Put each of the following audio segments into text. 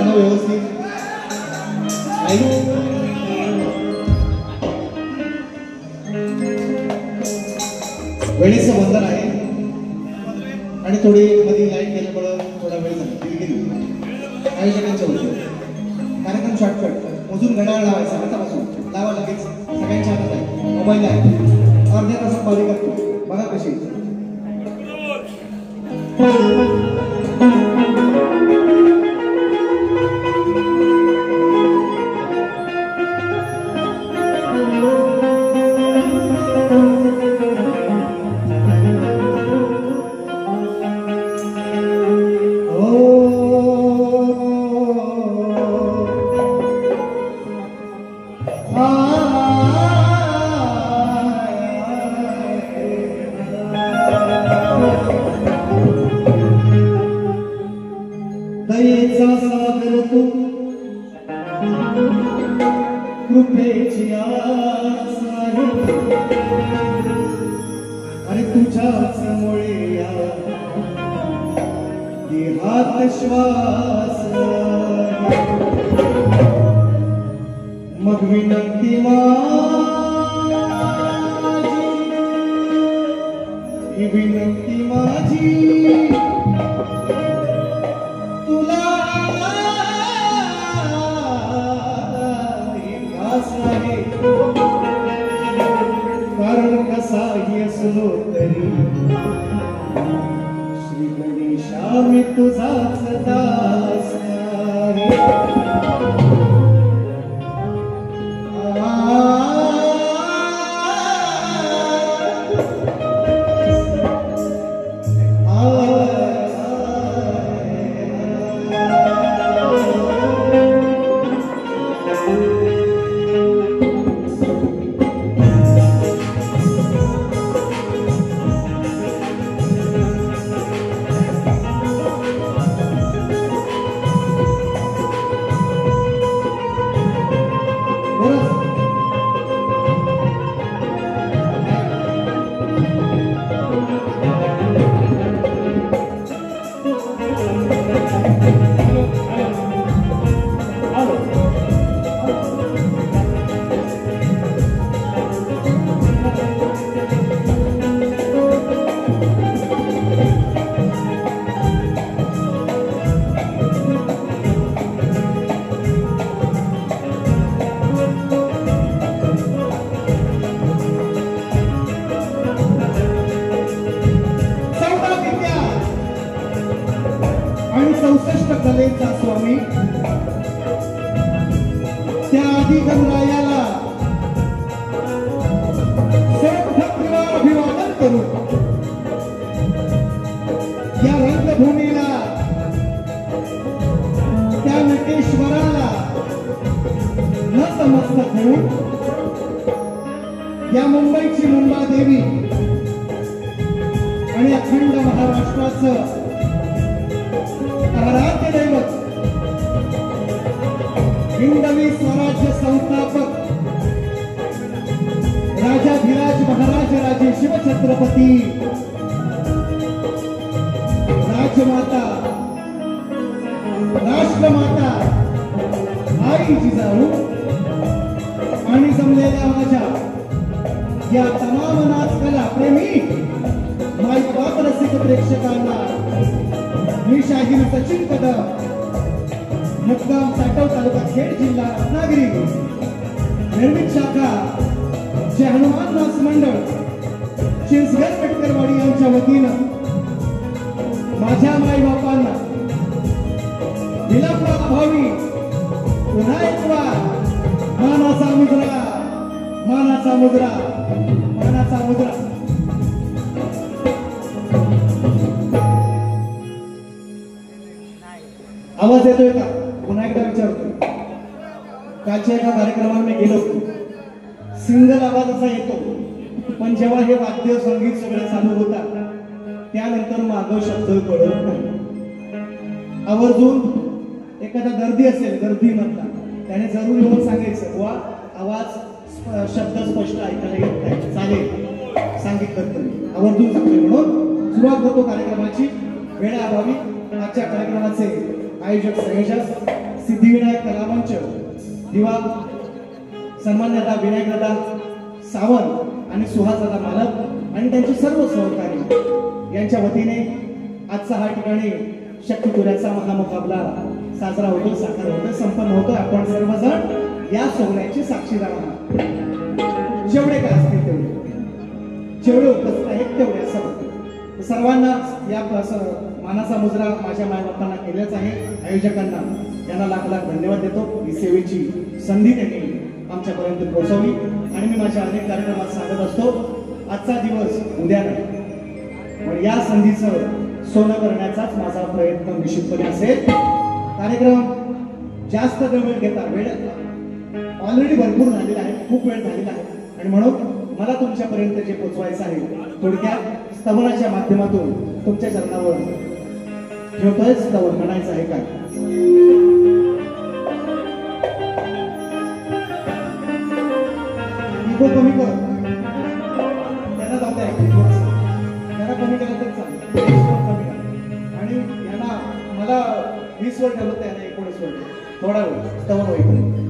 ना व्यवस्थित वेळेचं बंधन आहे आणि थोडी मध्ये लाईट गेल्यामुळे थोडा वेळ झाला गेली आयोजकांच्या होते कार्यक्रम शॉर्टकट मोजून घड्याळ लावायचा आतापासून लावा लगेच सगळ्यांच्या हातात आहे मोबाईल आहे अर्ध्या तासात पावली करतो बघा कशी अरे तुझ्याच मुळे देहात श्वास मग विनंती माझी विनंती माझी तुला आहे कारण कसाही असलो तरी श्री गणेशा मी तुझाच दास आहे कलेचा स्वामी त्या अधिगमरायाला अभिवादन करू या रंगभूमीला त्या नटेश्वराला नतमस्तक होऊन या मुंबईची मुंबादेवी आणि अखंड महाराष्ट्राचं आराध्य दैवत हिंदवी स्वराज्य संस्थापक राजाधिराज महाराज राजे शिवछत्रपती राजमाता राष्ट्रमाता आई जिजाऊ आणि जमलेल्या माझ्या या तमाम नाचकला प्रेमी माई बाप रसिक प्रेक्षकांना मी शाहीर सचिन कदम मुक्काम साटव तालुका खेड जिल्हा रत्नागिरी निर्मित शाखा जय हनुमान नाच मंडळ चिंचगड पेटकरवाडी यांच्या वतीनं माझ्या माई बापांना विलापा भावी पुन्हा एकदा मानाचा मुद्रा मानाचा मुद्रा मानाचा मुद्रा आवाज येतोय का पुन्हा एकदा विचारतो कालच्या एका कार्यक्रमाला मी गेलो सिंगल आवाज असा येतो पण जेव्हा हे वाद्य संगीत सगळं चालू होतात त्यानंतर मागं शब्द कळत नाही आवर्जून एखादा दर्दी असेल गर्दी मधला त्याने जरूर येऊन सांगायचं वा आवाज शब्द स्पष्ट ऐकायला येत नाही चालेल सांगितलं तर आवर्जून सांगतोय म्हणून सुरुवात करतो कार्यक्रमाची वेळाअभावी आजच्या कार्यक्रमाचे आयोजक सिद्धिविनायक कलामंच दिवा सन्मान्यता विनायकदादा सावंत आणि सुहासदादा मालक आणि त्यांचे सर्व सहकारी यांच्या वतीने आजचा हा ठिकाणी शक्ती तुऱ्याचा महामुकाबला साजरा होतो, साकार होतो, संपन्न होतो. आपण सर्वजण या सोहळ्याची साक्षीदार आहात. जेवढे काय असतील तेवढे, जेवढे उपस्थित आहेत तेवढे असं होतं. सर्वांना या मानाचा मुजरा माझ्या मायबापांना केल्याच आहे. आयोजकांना यांना लाख लाख धन्यवाद देतो. ही सेवेची संधी त्यांनी आमच्यापर्यंत पोहोचवली आणि मी माझ्या अनेक कार्यक्रमात सांगत असतो, आजचा दिवस उद्या नाही, पण या संधीचं सोनं करण्याचाच माझा प्रयत्न निश्चितपणे असेल. कार्यक्रम जास्त वेळ घेता, वेळ ऑलरेडी भरपूर झालेला आहे, खूप वेळ झालेला आहे आणि म्हणून मला तुमच्यापर्यंत जे पोचवायचं आहे थोडक्यात स्तवनाच्या माध्यमातून तुमच्या चरणावर ठेवतोय. स्तवन म्हणायचं आहे काय? इगो कमी कर, त्यांना जाऊ द्या, जरा कमी केलं तर चालेल, आणि यांना मला 20 वर ठेवलं, त्यांना 19 वर, थोडा वेळ स्तवन होईल.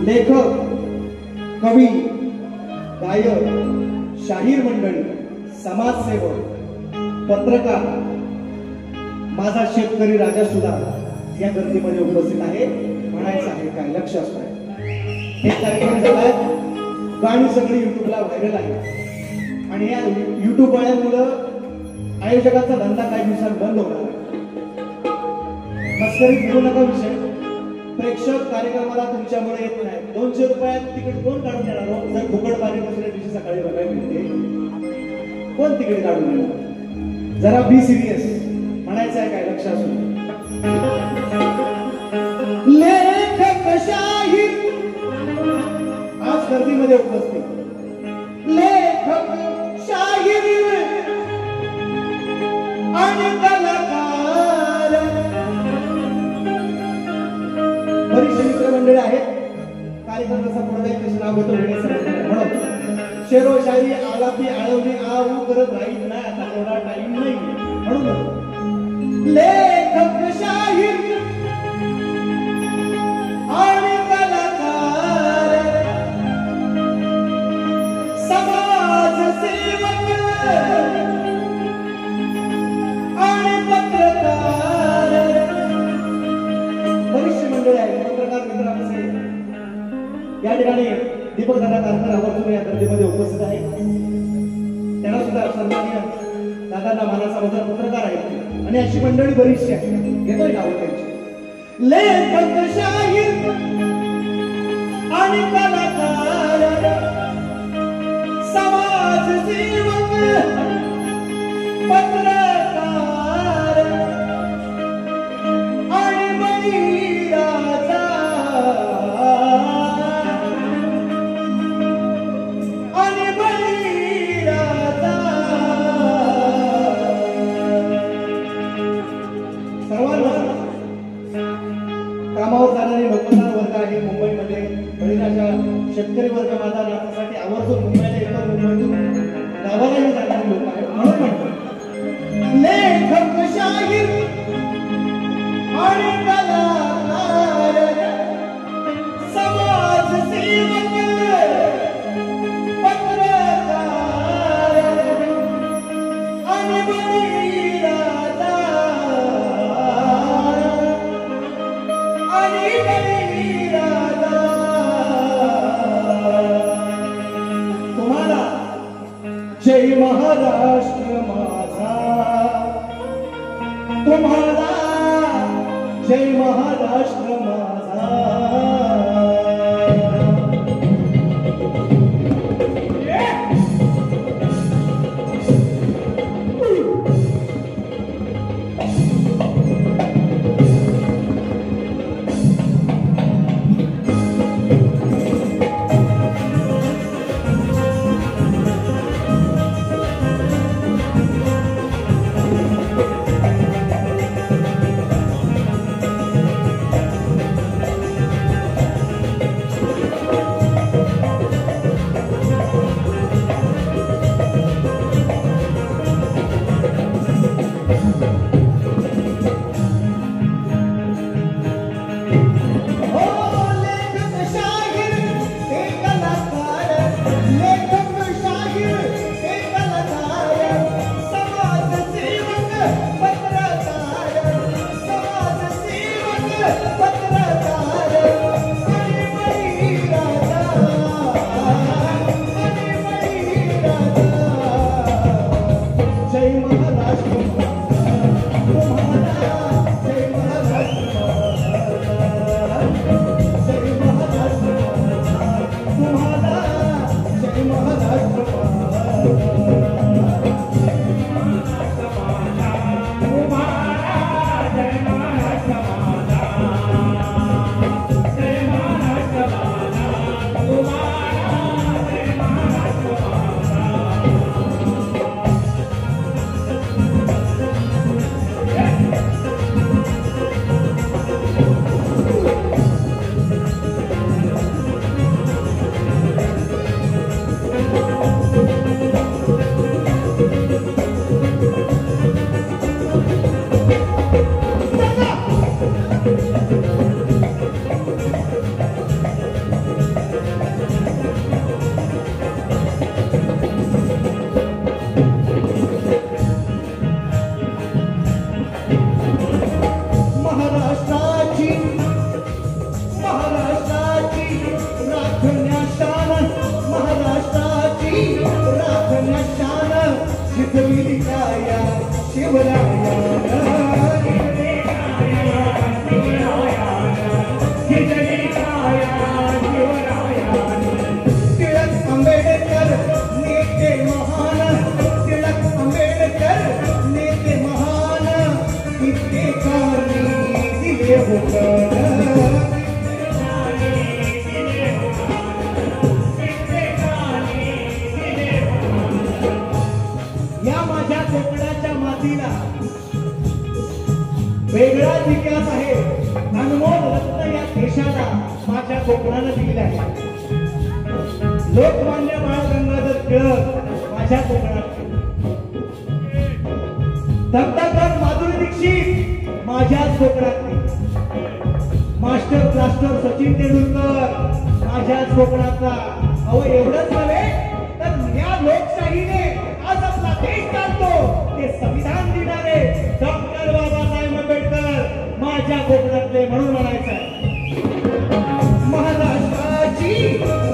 लेखक, कवी, गायक, शाहीर मंडळी, समाजसेवक, पत्रकार, माझा शेतकरी राजा सुद्धा या गर्दीमध्ये उपस्थित आहे. म्हणायचं आहे काय? लक्ष असतं. हे कार्यक्रम झालाय, गाणी सगळी युट्यूबला व्हायरल आहे आणि या युट्यूब वाल्यांमुळं आयोजकाचा धंदा काही दिवसात बंद होणार आहे. मस्करी घेऊ नका विषय. प्रेक्षक कार्यक्रमाला तुमच्यामुळे येत नाही. 200 रुपयात तिकीट कोण काढून देणार हो? जर फुकट पाणी दुसऱ्या दिवशी सकाळी बघायला मिळते, कोण तिकीट काढून देणार? जरा बी सिरियस. म्हणायचं आहे काय? लक्ष असू. लेखक शाहीर आज गर्दीमध्ये उपस्थित, लेखक शाहीर आणि कलाकार बरीचशी मित्र मंडळी आहेत. कार्यक्रम कसा पुढे जाईल त्याचं नाव घेतो म्हणून शेरो शायरी आलापी आळवणी आऊ करत राहील नाही. आता एवढा टाइम नाही म्हणून लेखक शाहीर आणि कलाकार, समाजसेवक आणि पत्रकार बरीचशी मंडळी आहेत. पत्रकार मित्रांचे या ठिकाणी दीपक दादा कारकर आवर्जून या गर्दीमध्ये उपस्थित आहे. त्यांना सुद्धा सन्माननीय दादांना मानाचा मुजरा पत्रकार आहेत आणि अशी मंडळी बरीचशी आहे. घेतोय नाव त्यांची. लेखक शाहीर आणि कलाकार, समाजसेवक, पत्रकार आणि बळीराजा आणि बळीराजा. सर्वांना कामावर जाणारे नोकरदार वर्ग आहे मुंबईमध्ये. बळीराजा शेतकरी वर्ग माझा नाचासाठी आवर्जून मुंबईला येतो. मुंबईतून गावालाही जाणारे लोक आहेत. म्हणून म्हणतो लेखक शाहीर आणि कलाकार, राजा तुम्हाला जय महाराष्ट्र माझा तुम्हाला जय महाराष्ट्र माझा या माझ्या कोकणाच्या मातीला वेगळाच इतिहास आहे. अनमोल रत्न या देशाला माझ्या कोकणानं दिलेला आहे. लोकमान्य बाळ गंगाधर टिळक माझ्या कोकणात, दत्तात्रय माधुरी दीक्षित माझ्याच कोकणातली, मास्टर ब्लास्टर सचिन तेंडुलकर माझ्याच कोकणातला. अहो एवढंच नव्हे तर या लोकशाहीने आज आपला देश चालतो ते संविधान देणारे डॉक्टर बाबासाहेब आंबेडकर माझ्या कोकणातले म्हणून म्हणायचं आहे. महाराष्ट्राची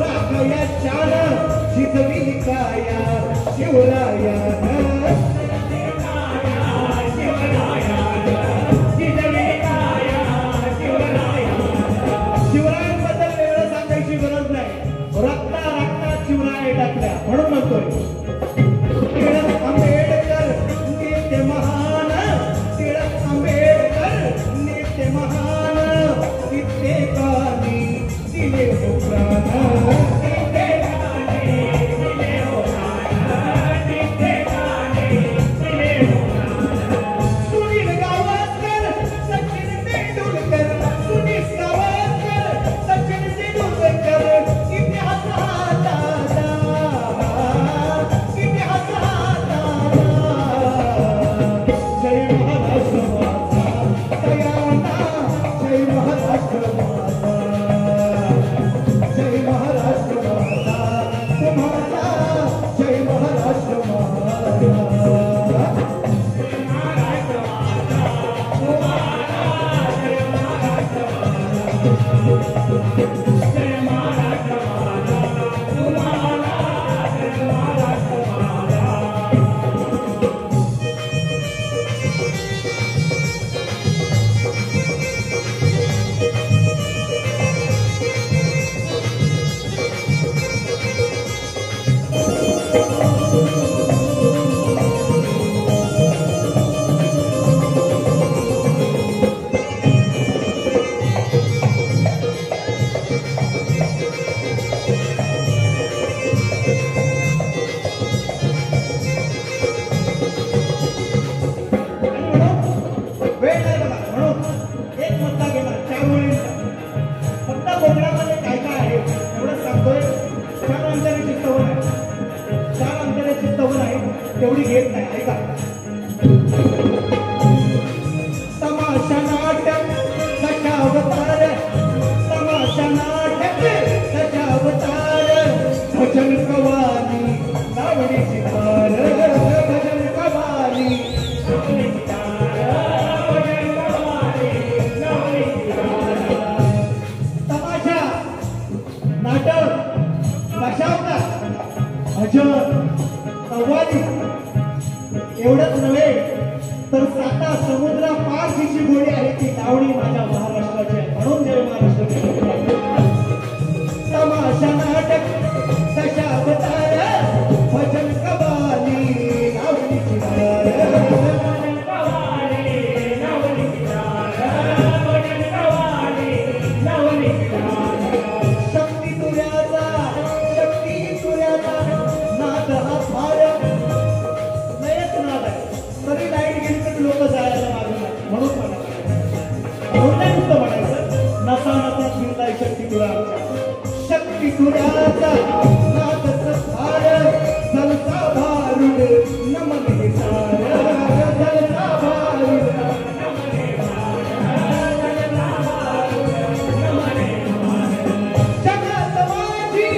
राखया शान शिजविली काया शिवराया शिवरायांबद्दल वेगळं सांगायची गरज नाही. रक्तात शिवराय टाकल्या म्हणून म्हणतोय. टिळक आंबेडकर नेते महान, टिळक आंबेडकर नेते महान, कित्येकानी दिले हो प्राण. तेवढी घेत नाही ऐका तमाशा नाटक दशावतार तमाशा नाटक दशावतार भजन कवाली लावणीची धार भजन कवाली तमाशा नाटक दशावतार भजन कवाली एवढंच नव्हे तर साता समुद्रा पारची जी गोडी आहे ती लावणी माझ्या महाराष्ट्राची आहे म्हणून जय महाराष्ट्र तमाशा नाटक दशावतार भजन कवाली लावणीची धार शक्ती तुऱ्याचा नाद हा फार तरी लाईट गेली तर लोक जायला मागणार म्हणून म्हणायचं नसा नसा फिरलाय शक्ती तुऱ्याचा नादच फार जलसा भारुड नमन हे सार जलसा भारुड जगात माझी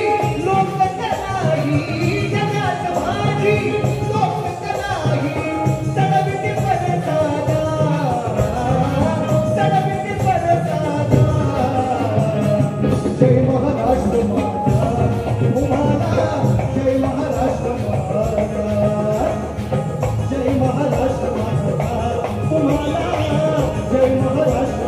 लोककला नाही जगात माझी लोककला नाही जय महाराष्ट्र माता तुम्हाला जय महाराष्ट्र माता जय महाराष्ट्र माता तुम्हाला जय महाराष्ट्र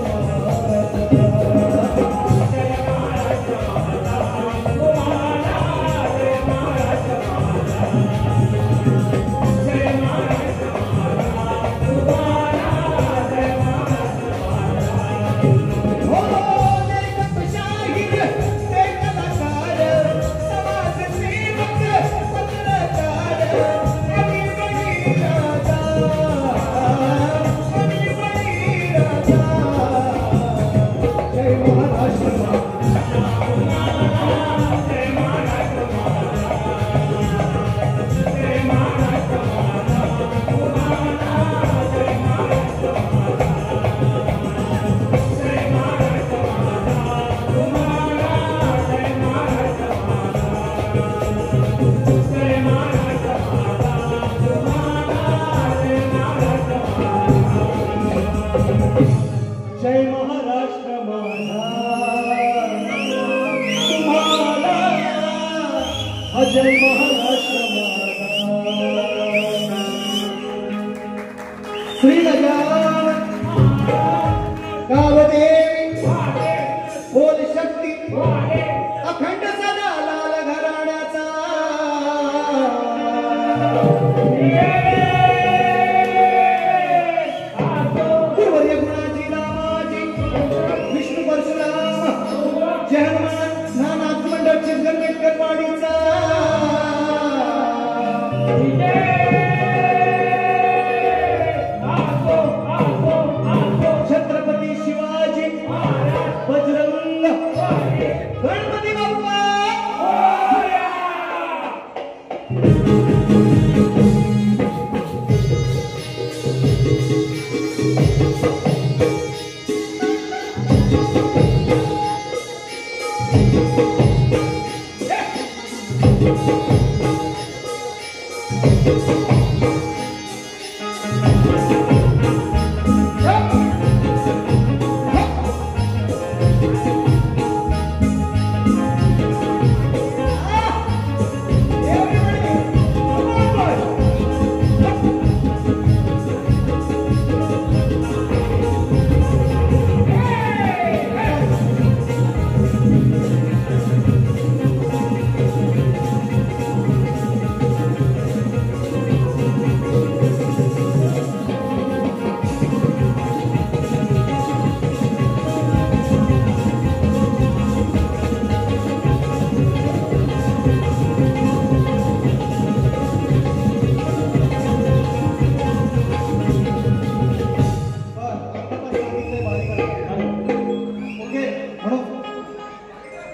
जय महाराष्ट्र श्री गजानन गावदेवी बोल शक्ती अखंड सदा लाल घराण्याचा गुरुवर्य गुणाची नामाची विष्णू परशुराम जय हनुमान नानाथ मंडळ चिंतन वाडीचा छत्रपती शिवाजी बजरंग गणपती बाप्पा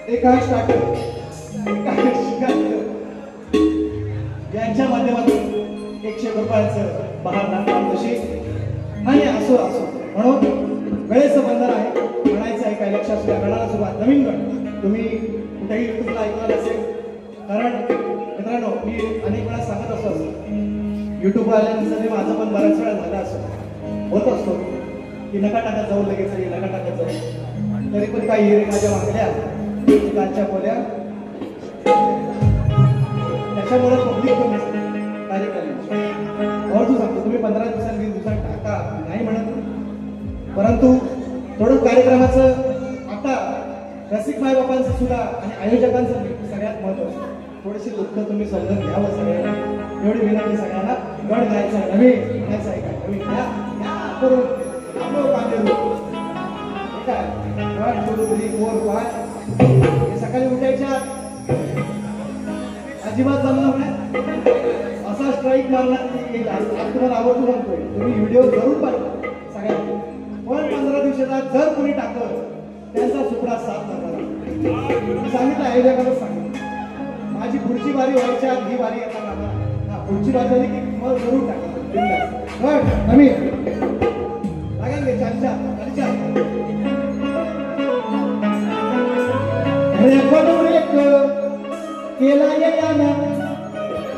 एकांश काटकर यांच्या माध्यमातून 100 रुपयाचं बहार तशी आणि असो म्हणून वेळेचं बंधन आहे म्हणायचं आहे काय लक्षात सुद्धा गणाला सुरुवात नवीन गण तुम्ही कुठेही युट्यूबला ऐकलं नसेल कारण मित्रांनो मी अनेक वेळा सांगत असतो युट्यूब आल्यानंतर माझं पण बऱ्याच वेळा झालं असं होत असतो की नका टाकत जाऊ लगेच नका टाकत जाऊ तरी पण काही हिरे माझ्या मागल्या कालच्या बोल्या त्याच्यामुळे पब्लिक पण कार्यक्रम और तू सांगतो तुम्ही 15 दिवसांनी 20 दिवसांनी टाका नाही म्हणत परंतु थोडं कार्यक्रमाचं आता रसिक मायबापांचं सुद्धा आणि आयोजकांचं सगळ्यात महत्त्वाचं थोडीशी दुःख तुम्ही समजून घ्यावं सगळ्यांना एवढी विनंती सगळ्यांना गड गायचा नवीन म्हणायचं आहे काय नवीन या करून आपलं काम देऊ काय 1 2 3 4 5 सकाळी उठायच्या अजिबात जमणार नाही असा स्ट्राईक मारणार की आज तुम्हाला आवडतो म्हणतोय तुम्ही व्हिडिओ जरूर पाठवा सगळ्यांना पण 15 दिवसाचा जर कोणी टाकलं त्यांचा सुपडा साफ करणार सांगितलं आयोजकाला सांगितलं माझी पुढची वारी व्हायच्या ही वारी येता कामा पुढची वारी झाली की मग जरूर टाका नवीन लागेल चालच्या केला याना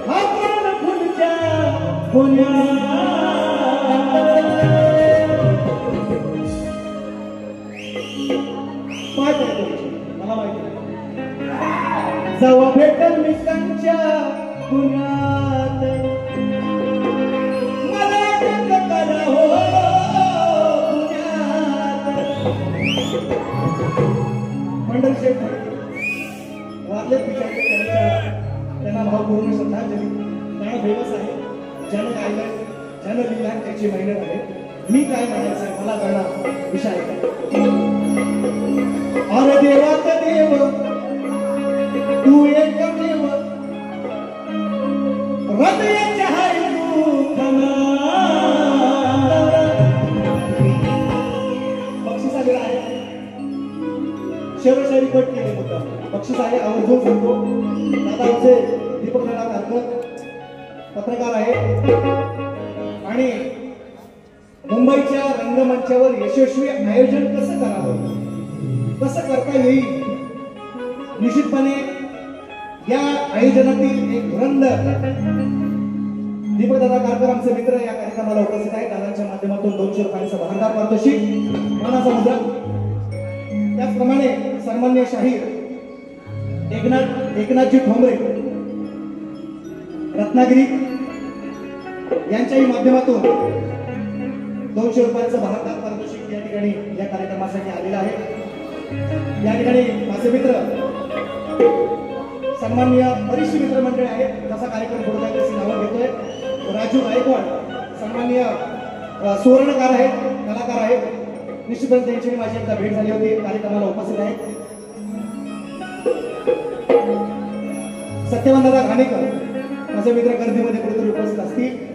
आपण पुढच्या पाठ मला माहिती जेव्हा भेटल मित्रांच्या पुण्यात मला करा हो मंडल शेठ वारले त्यांना भावपूर्ण श्रद्धांजली गाणं फेमस आहे ज्यानं गायलं ज्यानं लिहिलं त्याची मेहनत आहे मी काय म्हणायचं आहे मला गाणं विषय अरे देवात देव तू एकमेव हृदयाच्या हाय बक्षीस आलेला आहे शेरोशायरी कट केले होता बक्षीस आहे आवर्जून सांगतो दादा आमचे दीपक दादा कारकर पत्रकार आहे आणि मुंबईच्या रंगमंचावर यशस्वी आयोजन कसं करावं कसं करता येईल निश्चितपणे या आयोजनातील एक धुरंधर दीपक दादा कारकर आमचे मित्र या कार्यक्रमाला उपस्थित आहेत दादांच्या माध्यमातून 200 रुपयांचा बहारदार पारितोषिक मानाचा मुद्रा त्याचप्रमाणे सन्माननीय शाहीर एकनाथजी ठोंबरे रत्नागिरी यांच्याही माध्यमातून 200 रुपयांचं बहारदार पारितोषिक या ठिकाणी या कार्यक्रमासाठी आलेलं आहे या ठिकाणी माझे मित्र सन्माननीय बरीचशी मित्रमंडळी आहेत जसा कार्यक्रम पुढे जाईल तशी नावं घेतोय राजू गायकवाड सन्माननीय सुवर्णकार आहेत कलाकार आहेत निश्चितपणे त्यांची माझी एकदा भेट झाली होती कार्यक्रमाला उपस्थित आहेत सत्यवान दादा घाणेकर माझे मित्र गर्दीमध्ये कुठेतरी उपस्थित असतील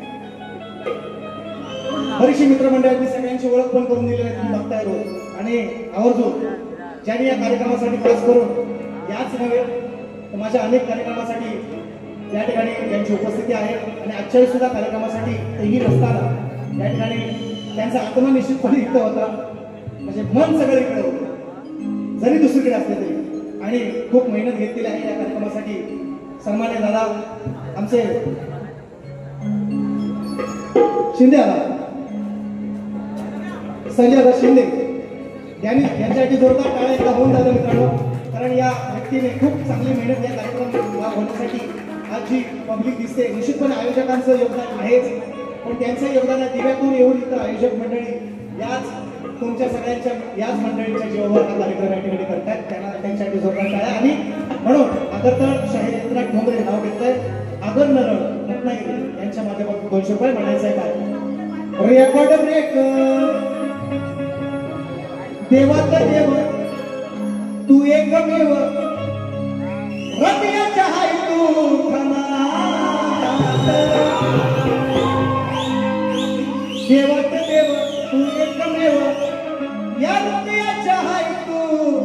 बरीचशी मित्रमंडळांनी सगळ्यांची ओळख पण करून दिलेली आहे तुम्ही बघताय रोज आणि आवर्जून ज्यांनी या कार्यक्रमासाठी खास करून याच नव्हे तर माझ्या अनेक कार्यक्रमासाठी या ठिकाणी त्यांची उपस्थिती आहे आणि आजच्या सुद्धा कार्यक्रमासाठी तेही नसताना या ठिकाणी त्यांचा आत्मा निश्चितपणे इथं होता म्हणजे मन सगळं इकडे होतं जरी दुसरीकडे असले तरी आणि खूप मेहनत घेतलेली आहे या कार्यक्रमासाठी सन्मान्य दादा आमचे शिंदे आला संजय दादा शिंदे यांच्यासाठी जोरदार टाळ्या एकदा होऊन जातं मित्रांनो कारण या व्यक्तीने खूप चांगली मेहनत या कार्यक्रम होण्यासाठी आज जी पब्लिक दिसते निश्चितपणे आयोजकांचं योगदान आहेच पण त्यांचं योगदान दिव्यातून येऊन इथं आयोजक मंडळी याच तुमच्या सगळ्यांच्या याच मंडळींच्या जीवावर हा कार्यक्रम या ठिकाणी करतात त्यांना त्यांच्यासाठी जोरदार टाळ्या आणि म्हणून आदरतळ शाहीर एकनाथ ठोंबरे नाव घेतलंय आदर नरळ रत्नागिरी यांच्या माध्यमातून 200 रुपये म्हणायचं आहे काय रेकॉर्ड ब्रेक देवाचा देव तू एकमेव हृदयाच्या हाय तू देवाचा देव तू एकमेव या हृदयाच्या हाय तू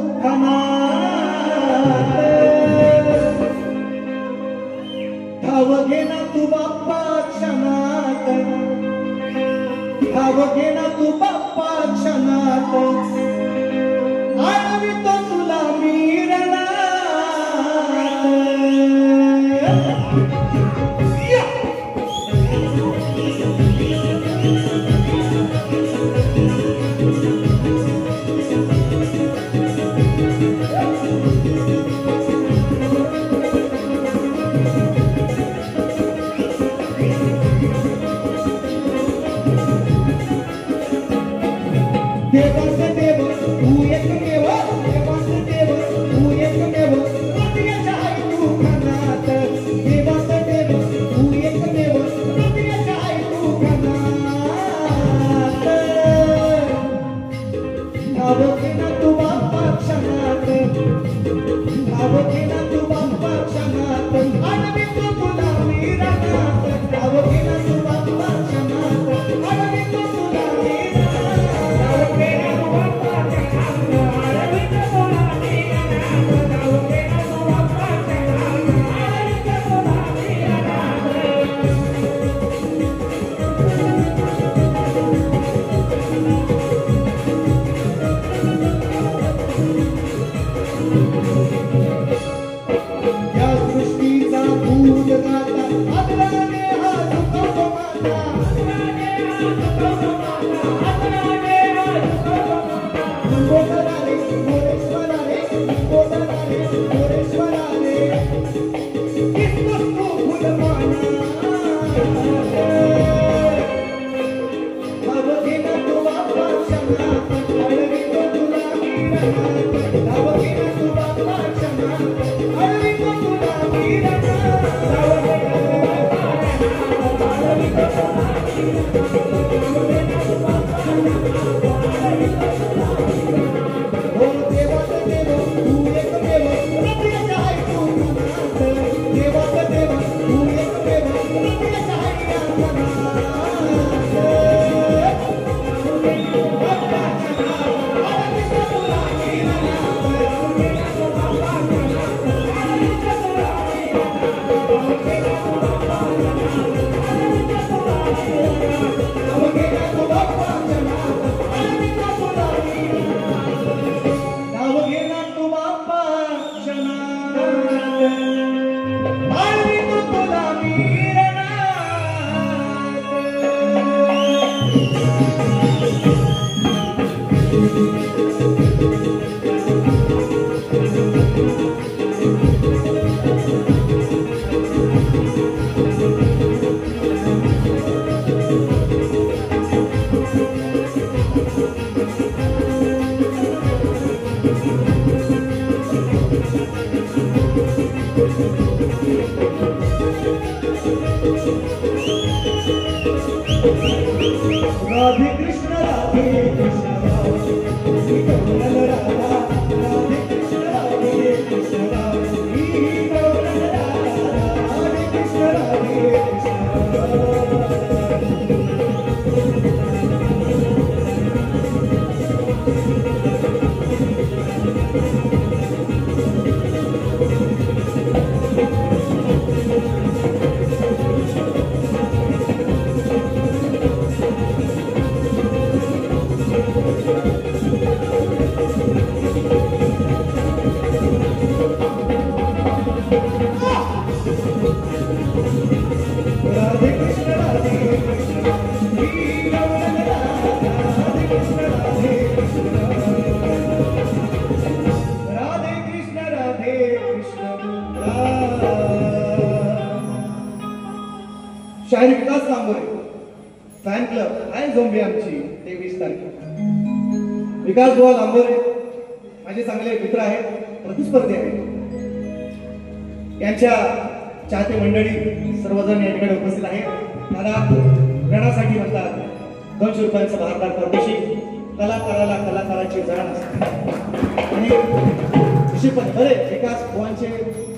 शाहीर विकास लांबोरे फॅन क्लब आहे झोंबी आमची 23 तारीख. विकास बुवा लांबोरे माझे चांगले मित्र आहेत, प्रतिस्पर्धी आहेत. यांच्या चाहते मंडळी सर्वजण या ठिकाणी उपस्थित आहेत. मला गणासाठी म्हणतात 200 रुपयांचा भारदार परदेशी. कलाकाराला कलाकाराची जाण असते आणि निश्चितपणे बरे विकास बुवांचे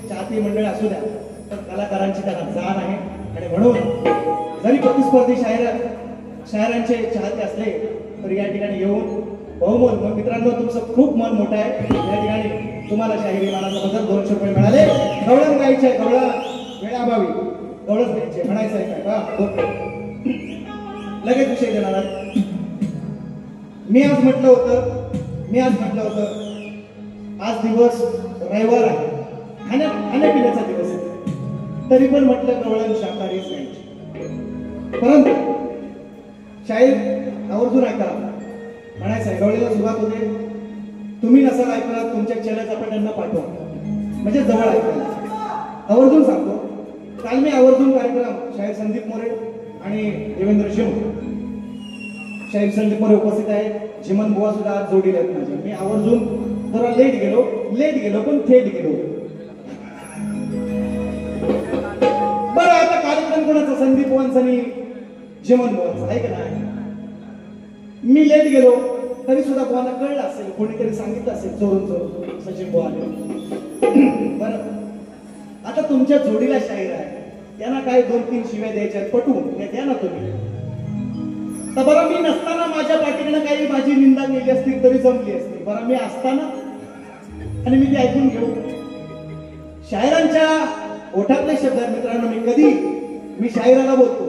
चाहते मंडळी असू द्या तर कलाकारांची त्यांना जाण आहे. आणि म्हणून जरी प्रतिस्पर्धी शायरांचे चाहते असले तर या ठिकाणी येऊन बहुमोल. मग मित्रांनो तुमचं खूप मन मोठं आहे. या ठिकाणी तुम्हाला शाहिरी मानाचा बदल 200 रुपये मिळाले. गवळण गायचे आहे, गवळण वेळाभावी गवळण द्यायचे म्हणायचं आहे काय का लगेच विषय देणार. मी आज म्हटलं होतं आज दिवस रविवार आहे, खाण्यापिण्याचा दिवस आहे. तरी पण म्हटलं गवळण शाकाहारीच नाही. परंतु शाहीर आवर्जून ऐका म्हणायचं आहे. गवळीला सुरुवात होते तुम्ही नसाल ऐकणार तुमच्या चेल्याचा पण त्यांना पाठवा, म्हणजे जवळ ऐकायला. आवर्जून सांगतो, काल मी आवर्जून कार्यक्रम शाहीर संदीप मोरे आणि देवेंद्र झिमन, शाहीर संदीप मोरे उपस्थित आहे, झिमन बुवा सुद्धा आज जोडीला आहेत माझ्या. मी आवर्जून जरा लेट गेलो पण थेट गेलो. बरं, आता कार्यक्रम कोणाचा? संदीप बुवांचा आणि झिमन बुवांचा आहे का नाही? मी लेट गेलो तरी सुद्धा बुवांना कळलं असेल, कोणीतरी सांगितलं असेल चोरून सचिन बुवा आले. बरं, आता तुमच्या जोडीला शाहीर आहे, त्यांना काय 2-3 शिव्या द्यायच्या पटवून द्या ना तुम्ही. तर बरं, मी नसताना माझ्या पाठीकडनं काही माझी निंदा केली असती तरी जमली असती. बरं, मी असताना आणि मी ते ऐकून घेऊ. शायरांच्या ओठातले शब्द मित्रांनो, मी शायराला बोलतो,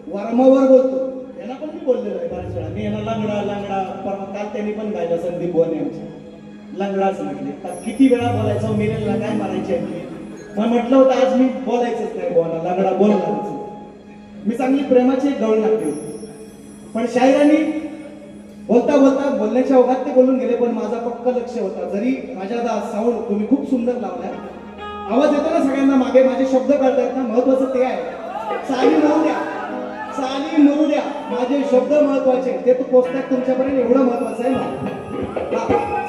वर्मावर बोलतो, यांना पण मी बोललेलो आहे बऱ्याच वेळा. मी यांना लंगडा परवा काल त्यांनी पण गायला संदीप बुवाने आमच्या लंगडाच म्हटले. किती वेळा बोलायचं, मेलेला काय मारायचे. मग म्हटलं होतं आज मी बोलायचंच नाही बुवाना, लंगडा बोलणारच. मी चांगली प्रेमाची एक गवळ लागली होती, पण शायरांनी बोलता बोलण्याच्या ओघात ते बोलून गेले. पण माझा पक्का लक्ष होता, जरी माझ्या साऊंड तुम्ही खूप सुंदर लावलाय, आवाज येतो ना सगळ्यांना, मागे माझे शब्द कळतायत ना, महत्वाचं ते आहे. चाली मरू द्या, माझे शब्द महत्वाचे, ते तू पोचतात तुमच्यापर्यंत, एवढं महत्वाचं आहे ना.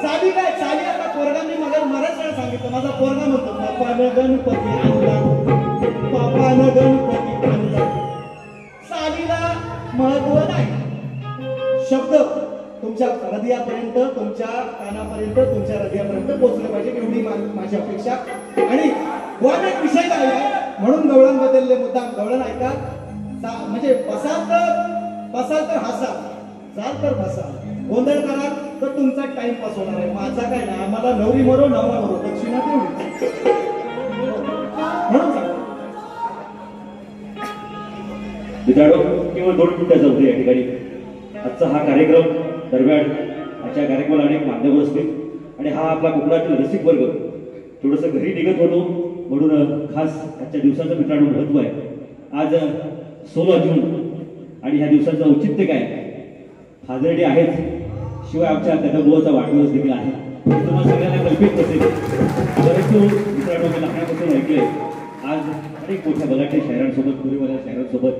चाली काय चाली, आता पोरगा मी मराच वेळा सांगितलं, माझा पोरगा म्हणतो पापानं गणपती आणला. चालीला महत्व नाही, शब्द तुमच्या हृदयापर्यंत, तुमच्या कानापर्यंत, तुमच्या हृदयापर्यंत पोहोचलं पाहिजे, एवढी माझी अपेक्षा. आणि वन एक विषय काय आहे म्हणून गवळण बदलले मुद्दाम. गवळण ऐका, म्हणजे बसाल तर हसा, जाल तर बसा, गोंधळ कराल तर तुमचा टाइमपास होणार आहे, माझा काय ना. आम्हाला नवरी मरो नवरा मरो, दक्षिणा तेवढी म्हणून सांगा. मित्रांनो, केवळ 2 मिनिटाचा होते या ठिकाणी आजचा हा कार्यक्रम. दरम्यान आजच्या कार्यक्रमाला अनेक मान्यवर असतील आणि हा आपला कोकणातील रसिक वर्ग थोडंसं घरी निघत होतो, म्हणून खास आजच्या दिवसाचं मित्रांनो महत्व आहे. आज 16 जून आणि ह्या दिवसाचं औचित्य काय? फादर डे आहेच, शिवाय आमच्या कदमबुवाचा वाढदिवस देखील आहे. तुम्हाला सगळ्यांना कल्पित नसेल, परंतु मित्रांनो मी लहानापासून ऐकलंय आज अनेक मोठ्या बलाढ्य शायरांसोबत, पुरीवाल्या शायरांसोबत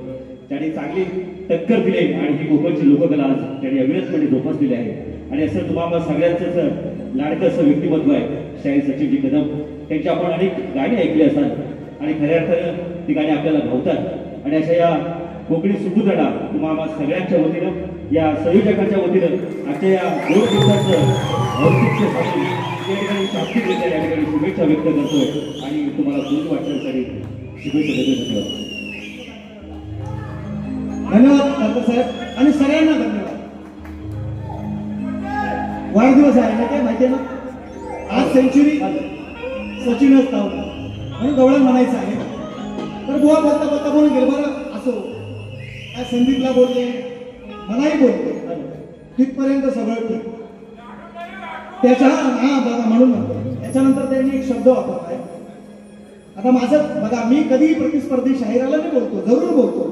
त्यांनी चांगली टक्कर दिली आणि ही कोकणची लोककला आज त्यांनी अविरतपणे जोपासलेली आहे. आणि असं तुम्हाला सगळ्यांचंच लाडकं असं व्यक्तिमत्व आहे शाहीर सचिनजी कदम. त्यांची आपण अनेक गाणी ऐकली असतात आणि खऱ्या अर्थानं ती गाणी आपल्याला भावतात. आणि अशा या कोकणी सुपुत्राला तुम्हाला सगळ्यांच्या वतीनं, या संयोजकांच्या वतीनं आजच्या या 2 दिवसाचं औचित्य साधून या ठिकाणी शास्त्रीयरित्या या ठिकाणी शुभेच्छा व्यक्त करतोय आणि तुम्हाला खूप वाटण्यासाठी शुभेच्छा देतो. धन्यवाद डॉक्टर साहेब आणि सगळ्यांना धन्यवाद. वाढदिवस आहे ना, काय माहितीये ना, आज सेंचुरी सचिनच लावला म्हणून गवळण म्हणायचं आहे. तर बुवा बोलता बोलून गेले. बरं असो, काय संदीपला बोलले, मलाही बोलले, तिथपर्यंत सगळं ठीक. बघा म्हणून म्हणतो. त्याच्यानंतर त्यांनी एक शब्द वापरलाय. आता माझं बघा, मी कधी प्रतिस्पर्धी शाहिराला मी बोलतो, जरूर बोलतो,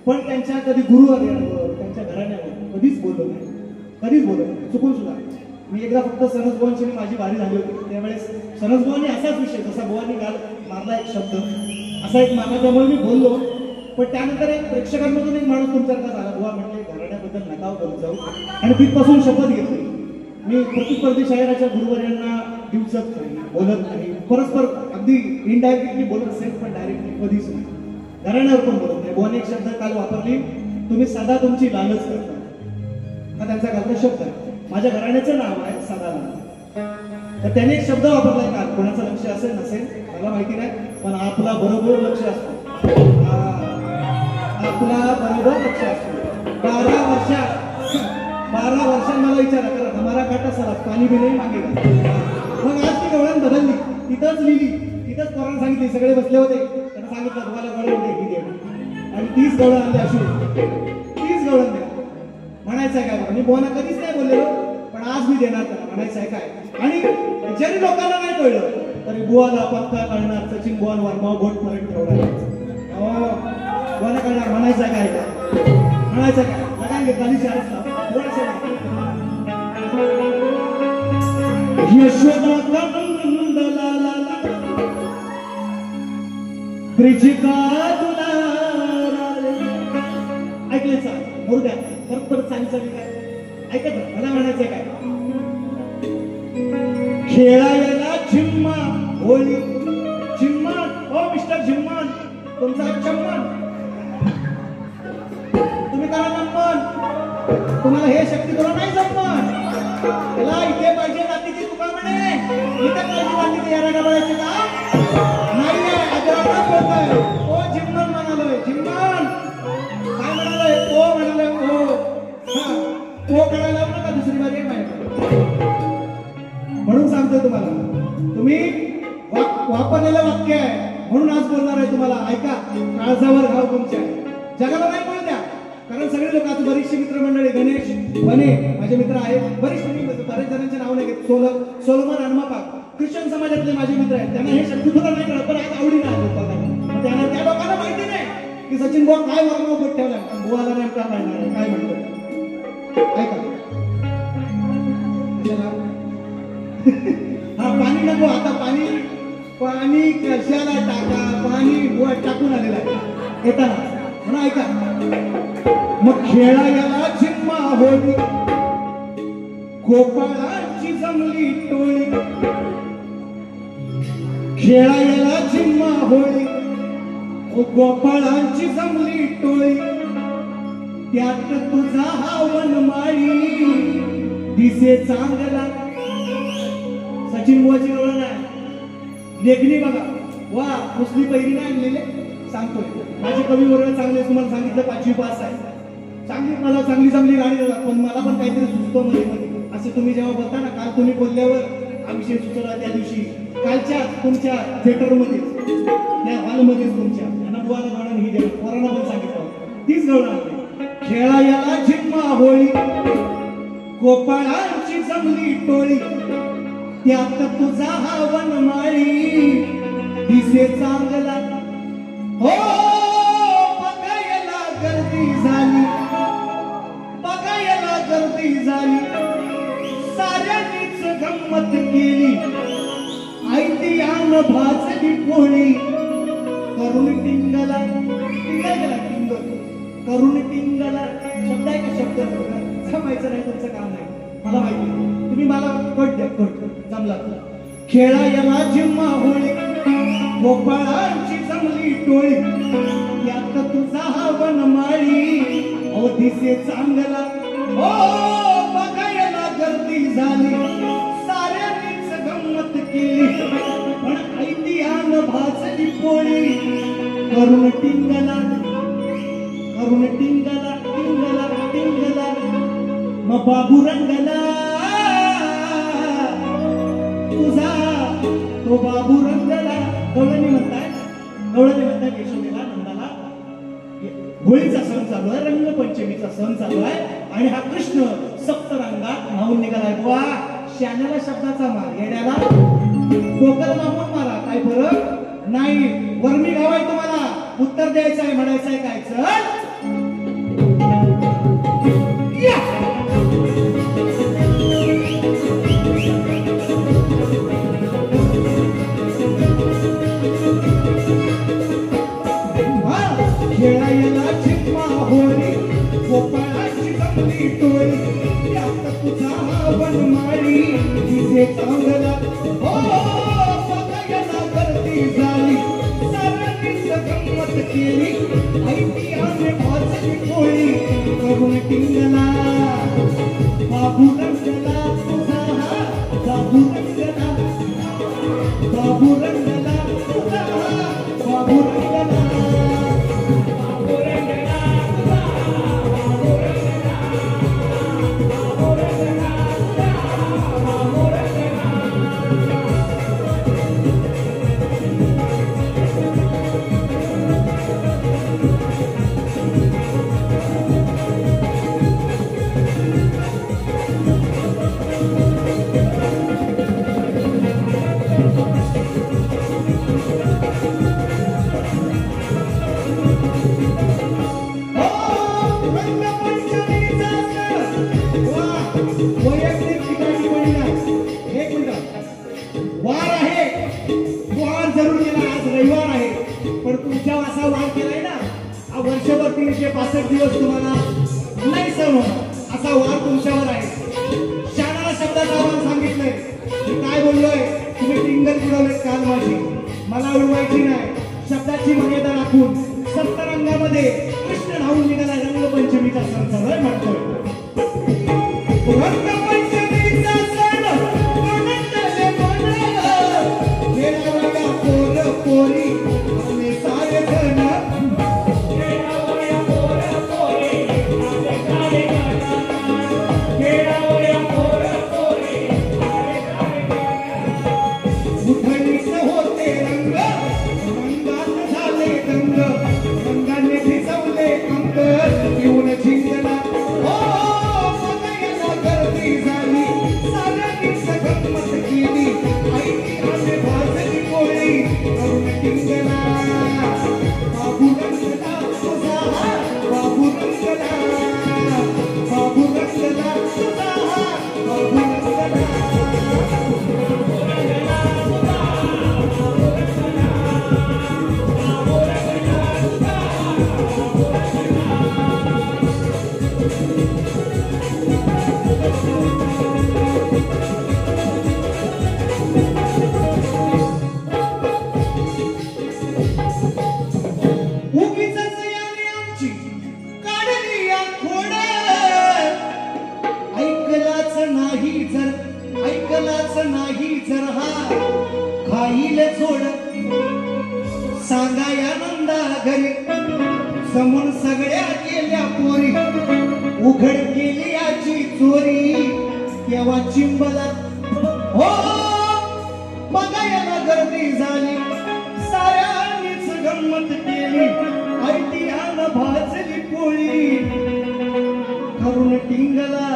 पण त्यांच्या कधी गुरुवर्यांवर, त्यांच्या घराण्यावर कधीच बोललो नाही, कधीच बोललो नाही, चुकून सुद्धा. मी एकदा फक्त सनसबुवांची माझी भारी झाली होती, त्यावेळेस सनसबुवांनी असाच विषय, जसा बुवांनी काल मारला एक शब्द, असा एक मारला, त्यामुळे मी बोललो. पण त्यानंतर एक प्रेक्षकांमधून एक माणूस तुमच्याकडे झाला, बुवा म्हटले घराण्याबद्दल नका बोलत जाऊ, आणि तिथपासून शपथ घेतली मी प्रतिस्पर्धी शायराच्या गुरुवर्यांना दिवसत नाही, बोलत नाही, परस्पर अगदी इनडायरेक्टली बोलत असेल पण डायरेक्टली कधीच नाही, घराण्यावर पण बोलत नाही. बुवाने एक शब्द काल वापरली, तुम्ही सदा तुमची लालच करता, हा त्यांचा कालचा शब्द आहे. माझ्या घराण्याचं नाव आहे सदाला, तर त्याने एक शब्द वापरलाय काल, कोणाचं लक्ष असेल नसेल मला माहिती नाही, पण आपला बरोबर लक्ष असतो, आपला बरोबर लक्ष असतो. 12 वर्षात मला विचारा करा, हमारा काटा सरा पाणी बी नाही मागेगा. मग आज ती गवळण बदलली, तिथंच लिहिली, तिथंच पोरांना सांगितली, सगळे बसले होते, त्यांना सांगितलं तुम्हाला गवळण द्या, आणि 30 गवळण आणली, अशी 30 गवळण द्या म्हणायचं आहे काय. मी बुवांना कधीच नाही बोललेलो, पण आज मी देणार त्याला, म्हणायचं आहे काय. आणि जरी लोकांना नाही कळलं तरी बुवाला पक्का कळणार, सचिन बुवान वर्मा बोट पर्यंत ठेवणार, बुवाला कळणार, म्हणायचं आहे काय, म्हणायचं काय. लगाएंगे ताली से थोड़ा सा यशोदा कंद लाला ब्रिजिका दुलार ऐकलं सा मुर्गा परत परत सांगितलं काय ऐकत मला म्हणायचं काय खेळायला झिम्मा होळी झिम्मान ओ मिस्टर झिम्मान तुमचा चम्मन तुम्ही करा नम्मन तुम्हाला हे शक्ती तुला नाही जमन त्याला इथे पाहिजे जातीची तुका म्हणे इथे पाहिजे जातीची यारा गबाळायचे का नाही अजरात बोलतोय ओ झिम्मन म्हणालोय झिम्मन काय म्हणालोय ओ म्हणालोय ओ करायला लावू नका दुसरी बारी म्हणून सांगतोय तुम्हाला तुम्ही वापरलेलं वाक्य आहे म्हणून आज बोलणार आहे तुम्हाला ऐका काळजावर घाव तुमच्या जगाला नाही बोलू द्या कारण सगळे लोक आता बरीचशी मित्रमंडळी गणेश बने माझे मित्र आहेत बरेच जणांचे नाव नाही घेत सोलोमन हनुमापाक ख्रिश्चन समाजातले माझे मित्र आहेत त्यांना हे शब्द सुद्धा नाही कळत पण आज आवडीनं आहे त्यांना त्या लोकांना माहिती नाही की सचिन बुवा काय वर्णोपट ठेवलाय बुवाला नेमका म्हणणार काय म्हणतो ऐका हा पाणी नको आता पाणी कशाला टाका पाणी बुवा टाकून आलेला आहे येताना म्हणून ऐका मग खेळायला झिम्मा होती गोपाळाची जमली टोळी खेळायला झिम्मा होळी गोपाळाची जमली टोळी त्यात तुझा हा वनमाळी दिसे चांगला सचिन बुवाची ओळख नाही लेखणी बघा वा मुस्लिम पहिली नाही आणलेले सांगतोय माझे कवी वर्ग चांगले तुम्हाला सांगितलं 5वी पास आहे चांगली मला चांगली गाणी देतात पण मला पण काहीतरी सुचतो मध्ये असे तुम्ही जेव्हा बोलता ना काल तुम्ही बोलल्यावर हा विषय सुचवला त्या दिवशी कालच्या तुमच्या थिएटरमध्ये त्या हॉलमध्येच तुमच्या यांना बुवाला गाणं ही द्या पोरांना पण सांगितलं तीच गवळण खेळायला झिम्मा होळी गोपाळांची जमली टोळी त्यात तुझा हा वनमाळी दिसे चांगला हो बघायला गर्दी झाली साऱ्यांनीच गंमत केली ऐतिहान भाजली पोळी करुण टिंगला करुण टिंगला शब्द आहे का शब्द जमायचं नाही तुमचं काम नाही मला माहिती तुम्ही मला कट द्या कट जमला खेळायला झिम्मा होळी गोपाळांची जमली टोळी यात तुझा हा वनमाळी ओ दिसे चांगला ओ बघायला गर्दी झाली साऱ्यांनीच गंमत केली पण ऐतिहान भाजली पोळी करुण टिंगला टिंगला मग बाबू रंगला तुझा तो बाबू रंगला गवळणी म्हणताय यशोदेला नंदाला होळीचा सण चालू आहे रंगपंचमीचा सण चालू आहे आणि हा कृष्ण सप्तरंगात न्हावून निघालाय वा शाण्याला शब्दाचा मार येण्याला कोकल मामून मारा काय फरक नाही वर्मी गाव आहे तुम्हाला उत्तर द्यायचं आहे म्हणायचं आहे काय चल खेळायला झिम्मा होळी गोपाळाची जमली टोळी त्यात तुझा हा वनमाळी दिसे चांगला हो बघायला गर्दी झाली साऱ्यांनीच गंमत केली ऐतिहाने भाजली पोळी करुण टिंगला बाबू रंगला तुझा हा बाबू रंगला तुझा हा बाबू रंगला वैयक्तिक ठिकाणी एक मिनिट 365 दिवस तुम्हाला नाही सहन होणार असा वार तुमच्यावर आहे. शाळा शब्दाचं आव्हान सांगितलंय. मी काय बोललोय? तुम्ही टिंगल पुरवले काल माझी, मला उडवायची नाही. शब्दाची मर्यादा राखून सप्तरंगामध्ये कृष्ण धावून निघाला. रंगपंचमीचा सण सगळं म्हणतोय. रंगपंचमीचा सण आनंदाने मनवा, खेळावया पोर पोरी आम्ही सारे जण. उठणीच होते रंग, रंगात झाले दंग, रंगाने भिजवले अंग, येऊन जिंकला हो सगळ्यांना गर्दी झाली. साऱ्यांनीच गंमत केली, ऐकी आम्ही भाजली पोळी करून टिंगला. बाबू रंगला तुझा हा, बाबू रंगला, बाबू रंगला तुझा हा, बाबू रंगला. उगीचच याने आमची काढली या खोड, ऐकलाच नाही जर हा खाईल सोड. सांगा या नंदा घरी समोर सगळ्या गेल्या पोरी, उघड केली याची चोरी केव्हा चिंबला हो बघायला गर्दी झाली. साऱ्यांनीच गंमत केली, ऐतिहान भाजली पोळी करून टिंगला.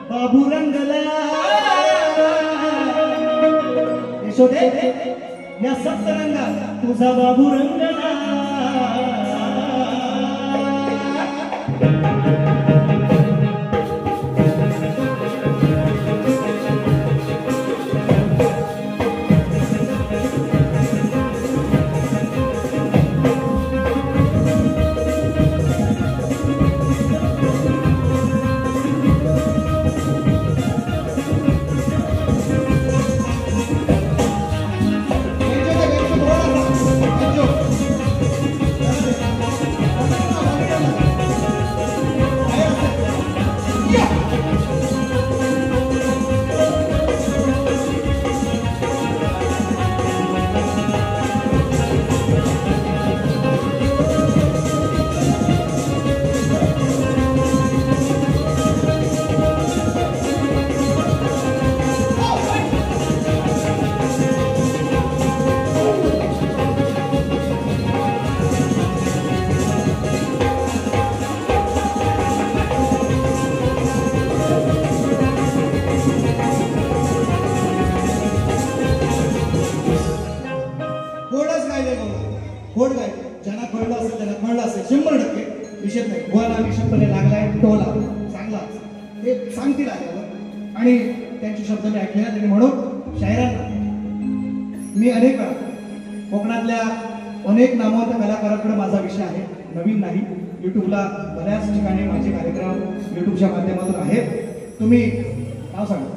बाबू रंगला यशोदे या सप्तरंगा तुझा बाबू रंगला. खोड काय ज्यांना कळलं असेल त्यांना कळलं असेल 100% विषय नाही. गोळा निश्चितपणे लागलाय टोला चांगला ते सांगतील आल्यावर आणि त्यांची शब्द मी ऐकले त्यांनी. म्हणून शायरांना मी अनेक वेळा कोकणातल्या अनेक नामवंत कलाकारांकडे माझा विषय आहे, नवीन नाही. युट्यूबला बऱ्याच ठिकाणी माझे कार्यक्रम युट्यूबच्या माध्यमातून आहेत. तुम्ही नाव सांगा.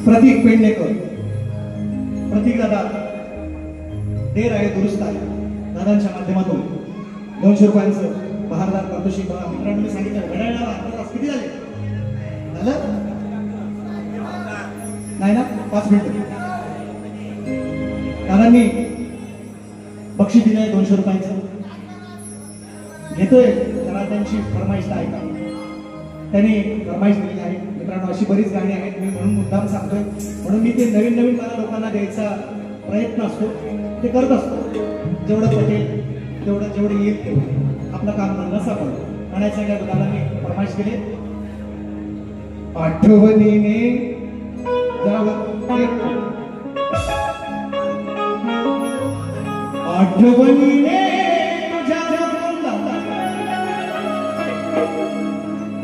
प्रतीक पेडणेकर. प्रतीक दादा देर आहे दुरुस्त आहे. दादांच्या माध्यमातून 200 रुपयांचं बहारदार पारितोषिक बघा. मित्रांनी सांगितलं घड्याळाला किती झाले झालं नाही ना 5 मिनिटं. दादांनी बक्षीस दिलं आहे 200 रुपयांचं. घेतोय त्याला त्यांची फरमाईश आहे का त्यांनी फरमाईश दिलेली आहे. मित्रांनो अशी बरीच गाणी आहेत, मी म्हणून मुद्दाम सांगतोय. म्हणून मी ते नवीन नवीन मला लोकांना द्यायचा प्रयत्न असतो, ते करत असतो. जेवढं पटेल तेवढं जेवढं येईल तेवढं आपलं काम म्हणणं सापड म्हणायचं काय. दादांनी फरमाईश केली. आठवणीने आठवणीने तुझ्या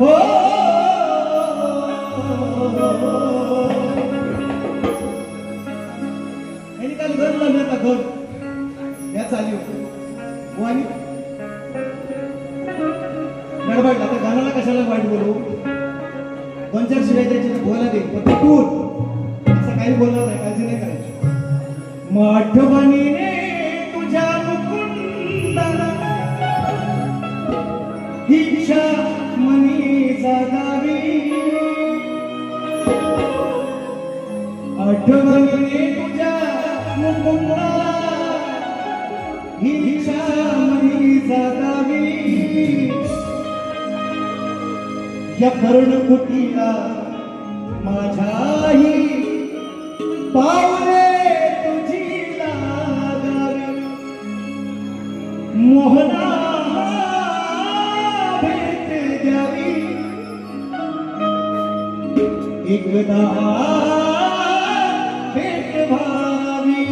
हो यांनी काल घर लावलं आता घर या चालू आणि गडबडला आता गाण्याला कशाला वाईट बोलू दोन चार शिवाय द्यायची तर बोला दे पण तू असं काही बोलणार नाही काळजी नाही करायची मग आठवणीने तुझ्या मुकुंदाला इच्छा मनी जागावी आठवणीने तुझ्या मुकुंदाला इच्छा मनी जागावी या कर्णकुटीला माझ्याही पावले तुझी लागावी मोहना भेट द्यावी एकदा भेट व्हावी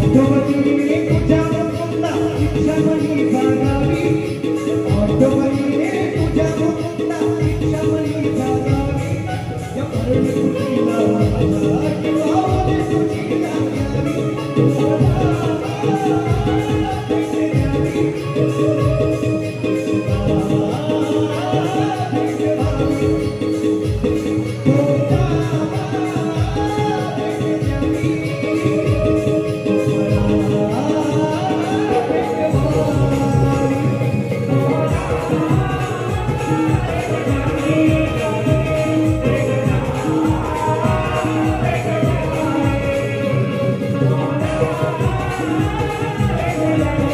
आठवणीने तुझ्या मुकुंदा इच्छा मनी जागावी आठवणीने तुझ्या मुकुंदा इच्छा मनी जागावी या कर्णकुटीला माझ्याही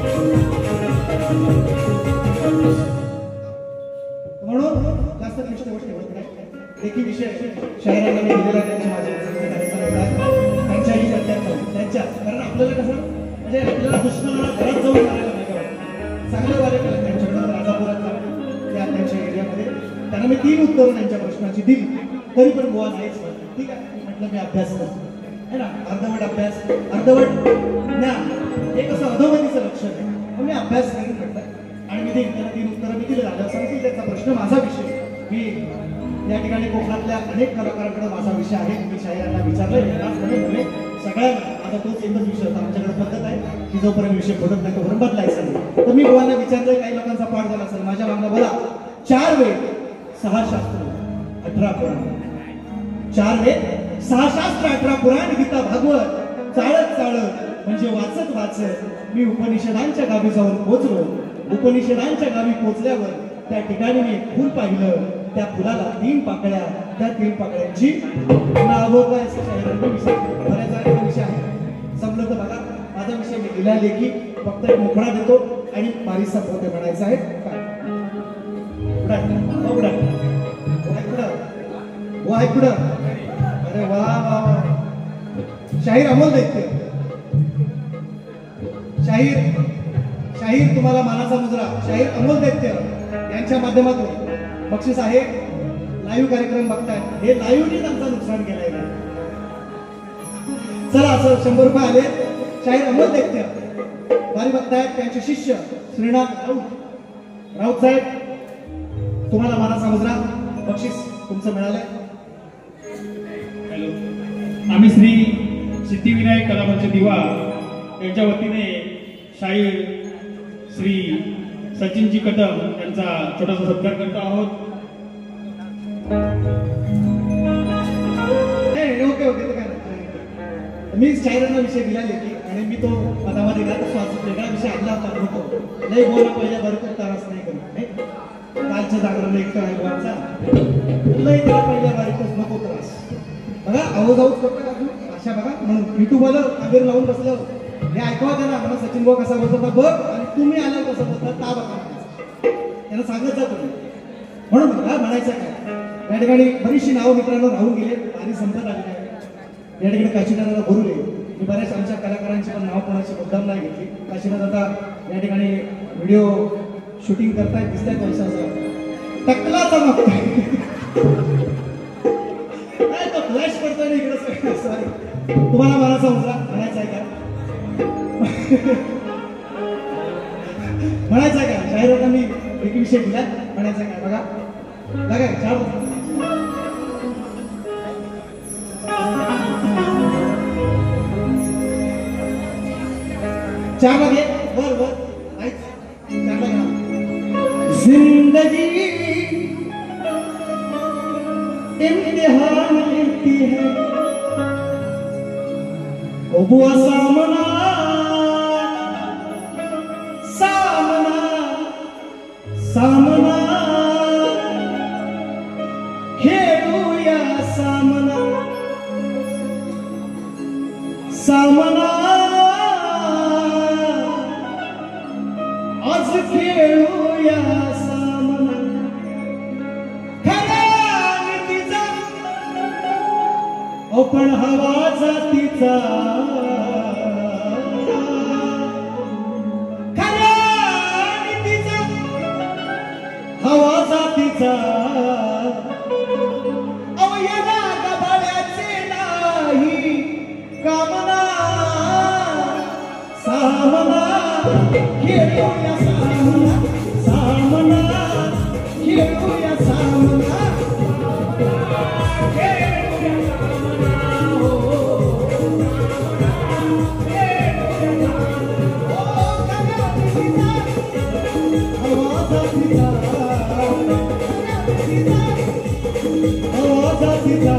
पावले तुझी लागावी देखील विषय शायरांना मी दिलेला त्यांच्या माझ्या त्यांच्याही त्यांच्या कारण आपल्याला कसं म्हणजे आपल्याला दुश्मनाला घरात जाऊन मारायला नाही करावं चांगले वारे केलं त्यांच्याकडे राजापुरात त्या त्यांच्या एरियामध्ये त्यांना मी 3 उत्तरं त्यांच्या प्रश्नाची दिली तरी पण गोवा नाहीच म्हटलं ठीक आहे म्हटलं मी अभ्यास करतो है ना अर्धवट अभ्यास अर्धवट ज्ञान हे कसं अधोगतीचं लक्षण आहे मग मी अभ्यास करून म्हटलं आणि मी त्यांना 3 उत्तरं मी दिले झालं सांगतील त्याचा प्रश्न माझा विषय मी या ठिकाणी कोकणातल्या अनेक कलाकारांकडे माझा विषय आहे मी शाहिरांना विचारलंय सगळ्यांना आता तोच एकच विषय होता आमच्याकडे पद्धत आहे की जोपर्यंत विषय पडत नाही तोपर्यंत बदलायचा नाही तर मी गोवांना विचारलंय काही लोकांचा पाठ झाला असेल माझ्या मागणं बोला 4 वेद 6 शास्त्र 18 पुराण 4 वेद 6 शास्त्र 18 पुराण गीता भागवत चाळत चाळत म्हणजे वाचत वाचत मी उपनिषदांच्या गावी जाऊन पोहोचलो उपनिषदांच्या गावी पोहोचल्यावर त्या ठिकाणी मी एक फुल पाहिलं त्या फुलाला 3 पाकळ्या त्या 3 पाकळ्यांची नावं काय शाहिरांचा विषय बऱ्याच विषय आहे समजलं तर बघा माझा विषय मी लिहिला लेखी फक्त एक मोकळा देतो आणि बारीसा पोते म्हणायचा आहे काय अरे वा वा शाहीर अमोल दैत्य शाहीर तुम्हाला मानाचा मुजरा शाहीर अमोल दैत्य यांच्या माध्यमातून बक्षीस आहे लाईव्ह कार्यक्रम बघताय हे लाईव्हनीच आमचं नुकसान केलंय चला असं 100 रुपये आले शाहीर अमोल दैत्य बारी बघतायत त्यांचे शिष्य श्रीनाथ राऊत साहेब तुम्हाला मानाचा मुजरा बक्षीस तुमचं मिळालंय हॅलो आम्ही श्री सिद्धिविनायक कलामंच दिवा यांच्या वतीने शाहीर श्री सचिनजी कदम यांचा छोटासा सत्कार करतो आहोत ओके ओके तर काय मी शाहिरांना विषय दिला लेखी आणि मी तो मधामध्ये वेगळा विषय आणला होता होतो लय बोला पहिल्या भरपूर त्रास नाही करत कालच्या जागरण एक तर आहे गोवाचा लय त्याला पहिल्या बारीकच नको त्रास बघा आवाज करतो अशा बघा म्हणून युट्यूबला अबीर लावून बसल्यावर हे ऐकवा त्यांना मला सचिन भाऊ कसा बोलतो बघ आणि तुम्ही आल्यावर कसं बोलता ता बघा त्यांना सांगत जा तुम्ही. म्हणून मला म्हणायचं काय या ठिकाणी बरीचशी नावं मित्रांनो राहून गेले आणि संपत आली आहे. या ठिकाणी काशीनाथाला बोलले मी बऱ्याच आमच्या कलाकारांची पण नाव कोणाची मुद्दाम नाही घेतली. काशीनाथ आता या ठिकाणी व्हिडिओ शूटिंग करतायत दिसतायत पैशाचं टकलाचा मागतोय काय तो फ्लॅश पडतोय ना इकडे सगळं. सॉरी तुम्हाला मनाचा मुद्दा म्हणायचा आहे का म्हणायचं आहे का जाहिरातांनी एक विषय दिला म्हणायचं काय बघा बघा चार लगे वर वर चार लगे जिंदगी इम्तिहान लेती है ओ बुआ सामना सामना सामना खेळूया सामना सामना आज खेळूया सामना खरा नीतीचा ओ पण हवा जातीचा खरा नीतीचा हवा जातीचा अवयना गबाळ्याचे नाही कामना सामना खेळूया सामना सामना खेळूया सामना खेळूया सामना हो खेळूया सामना हो गगनातीचा हवा जातीचा हवा जातीचा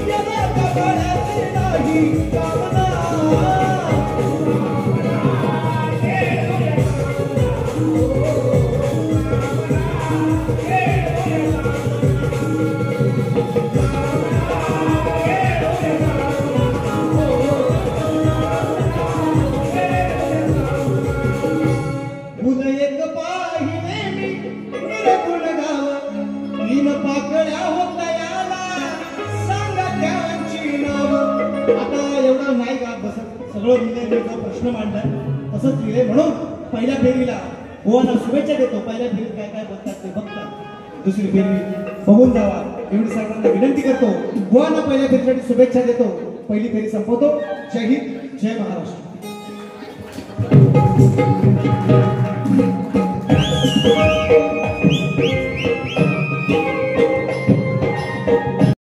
याला गबाळ्याची नाही कामना फुलं एक पाहिले मी निरगुण गाव तीन पाकळ्या होत्या याला सांगा त्यांची नाव. आता एवढं नाही का बसत सगळं लिहिलंय मी जो प्रश्न मांडलाय तसंच लिहिलंय. म्हणून पहिल्या फेरीला गोवांना शुभेच्छा देतो. पहिल्या फेरीत काय काय बघतात ते बघतात दुसरी फेरी बघून जावा एवढी सर्वांना विनंती करतो. गोवांना पहिल्या फेरीसाठी शुभेच्छा देतो. पहिली फेरी संपवतो. जय हिंद जय महाराष्ट्र.